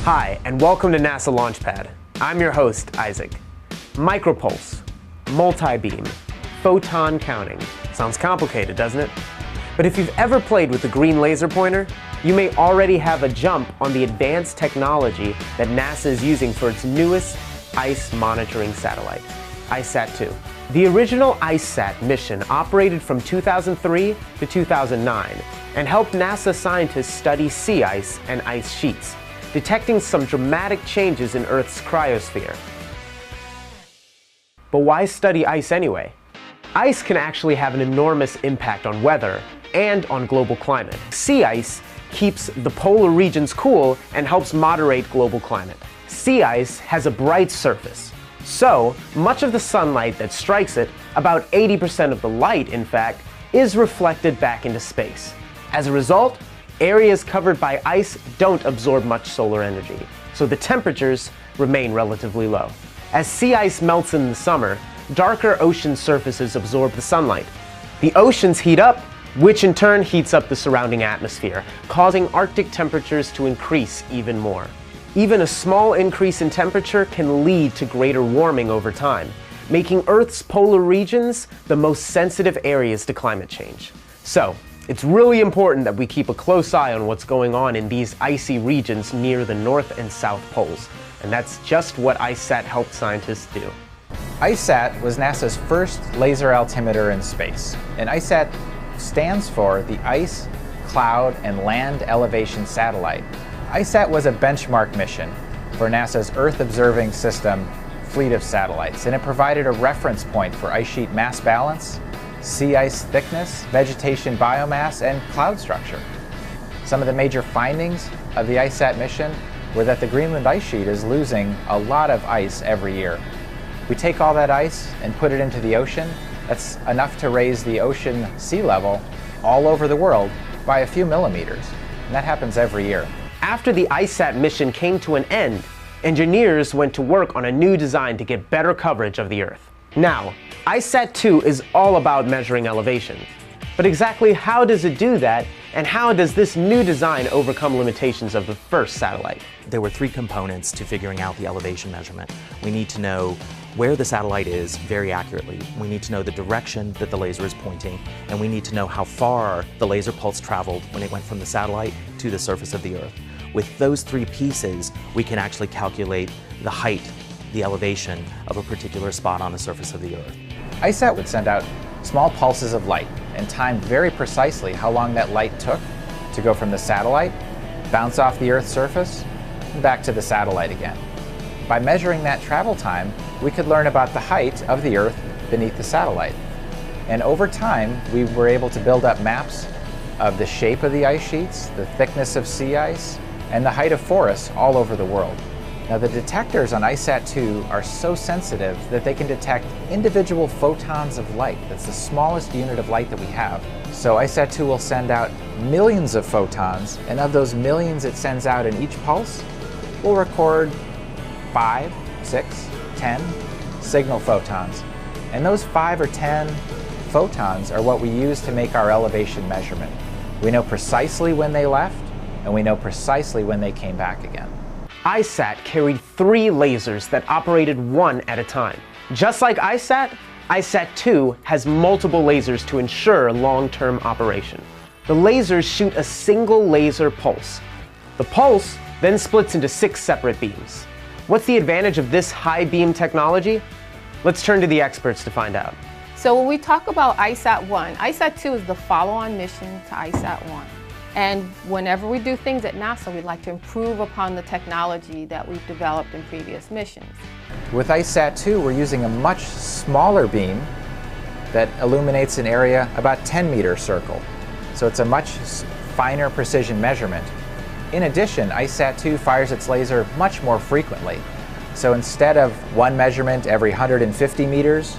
Hi, and welcome to NASA Launchpad. I'm your host, Isaac. Micropulse, multi-beam, photon counting. Sounds complicated, doesn't it? But if you've ever played with the green laser pointer, you may already have a jump on the advanced technology that NASA is using for its newest ice monitoring satellite, ICESat 2. The original ICESat mission operated from 2003 to 2009 and helped NASA scientists study sea ice and ice sheets, detecting some dramatic changes in Earth's cryosphere. But why study ice anyway? Ice can actually have an enormous impact on weather and on global climate. Sea ice keeps the polar regions cool and helps moderate global climate. Sea ice has a bright surface, so much of the sunlight that strikes it, about 80% of the light in fact, is reflected back into space. As a result, areas covered by ice don't absorb much solar energy, so the temperatures remain relatively low. As sea ice melts in the summer, darker ocean surfaces absorb the sunlight. The oceans heat up, which in turn heats up the surrounding atmosphere, causing Arctic temperatures to increase even more. Even a small increase in temperature can lead to greater warming over time, making Earth's polar regions the most sensitive areas to climate change. So, it's really important that we keep a close eye on what's going on in these icy regions near the North and South Poles. And that's just what ICESat helped scientists do. ICESat was NASA's first laser altimeter in space. And ICESat stands for the Ice, Cloud, and Land Elevation Satellite. ICESat was a benchmark mission for NASA's Earth Observing System fleet of satellites, and it provided a reference point for ice sheet mass balance, sea ice thickness, vegetation biomass, and cloud structure. Some of the major findings of the ICESat mission were that the Greenland ice sheet is losing a lot of ice every year. We take all that ice and put it into the ocean. That's enough to raise the ocean sea level all over the world by a few millimeters, and that happens every year. After the ICESat mission came to an end, engineers went to work on a new design to get better coverage of the Earth. Now, ICESat 2 is all about measuring elevation. But exactly how does it do that, and how does this new design overcome limitations of the first satellite? There were three components to figuring out the elevation measurement. We need to know where the satellite is very accurately. We need to know the direction that the laser is pointing, and we need to know how far the laser pulse traveled when it went from the satellite to the surface of the Earth. With those three pieces, we can actually calculate the height, the elevation of a particular spot on the surface of the Earth. ICESat would send out small pulses of light and time very precisely how long that light took to go from the satellite, bounce off the Earth's surface, and back to the satellite again. By measuring that travel time, we could learn about the height of the Earth beneath the satellite. And over time, we were able to build up maps of the shape of the ice sheets, the thickness of sea ice, and the height of forests all over the world. Now, the detectors on ICESat 2 are so sensitive that they can detect individual photons of light. That's the smallest unit of light that we have. So ICESat 2 will send out millions of photons, and of those millions it sends out in each pulse, we'll record 5, 6, 10 signal photons. And those 5 or 10 photons are what we use to make our elevation measurement. We know precisely when they left, and we know precisely when they came back again. ICESat carried 3 lasers that operated one at a time. Just like ICESat, ICESat 2 has multiple lasers to ensure long-term operation. The lasers shoot a single laser pulse. The pulse then splits into 6 separate beams. What's the advantage of this high beam technology? Let's turn to the experts to find out. So when we talk about ICESat 1, ICESat 2 is the follow-on mission to ICESat 1. And whenever we do things at NASA, we'd like to improve upon the technology that we've developed in previous missions. With ICESat 2, we're using a much smaller beam that illuminates an area about 10-meter circle. So it's a much finer precision measurement. In addition, ICESat 2 fires its laser much more frequently. So instead of one measurement every 150 meters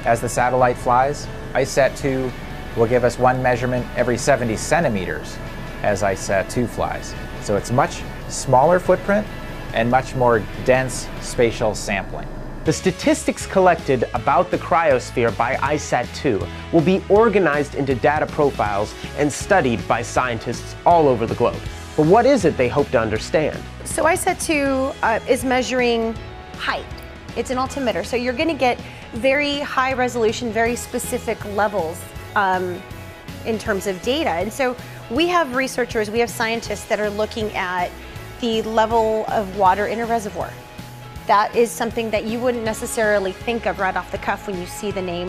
as the satellite flies, ICESat 2 will give us one measurement every 70 centimeters as ICESat 2 flies. So it's much smaller footprint and much more dense spatial sampling. The statistics collected about the cryosphere by ICESat 2 will be organized into data profiles and studied by scientists all over the globe. But what is it they hope to understand? So ICESat 2 is measuring height. It's an altimeter, so you're going to get very high resolution, very specific levels in terms of data. And so we have researchers, we have scientists that are looking at the level of water in a reservoir. That is something that you wouldn't necessarily think of right off the cuff when you see the name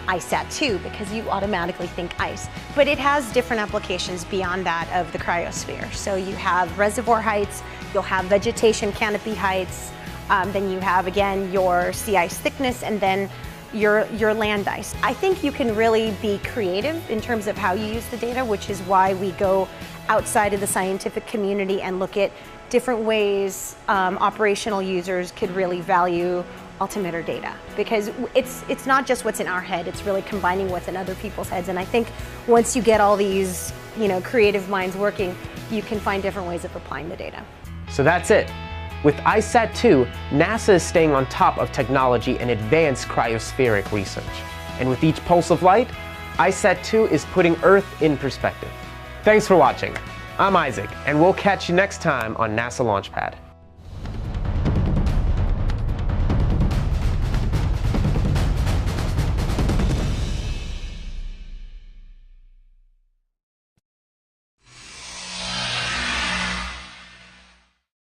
ICESat 2, because you automatically think ice. But it has different applications beyond that of the cryosphere. So you have reservoir heights, you'll have vegetation canopy heights, then you have, again, your sea ice thickness, and then your land ice. I think you can really be creative in terms of how you use the data, which is why we go outside of the scientific community and look at different ways operational users could really value altimeter data, because it's not just what's in our head, it's really combining what's in other people's heads. And I think once you get all these creative minds working, you can find different ways of applying the data. So that's it. With ICESat 2, NASA is staying on top of technology and advanced cryospheric research. And with each pulse of light, ICESat 2 is putting Earth in perspective. Thanks for watching. I'm Isaac, and we'll catch you next time on NASA Launchpad.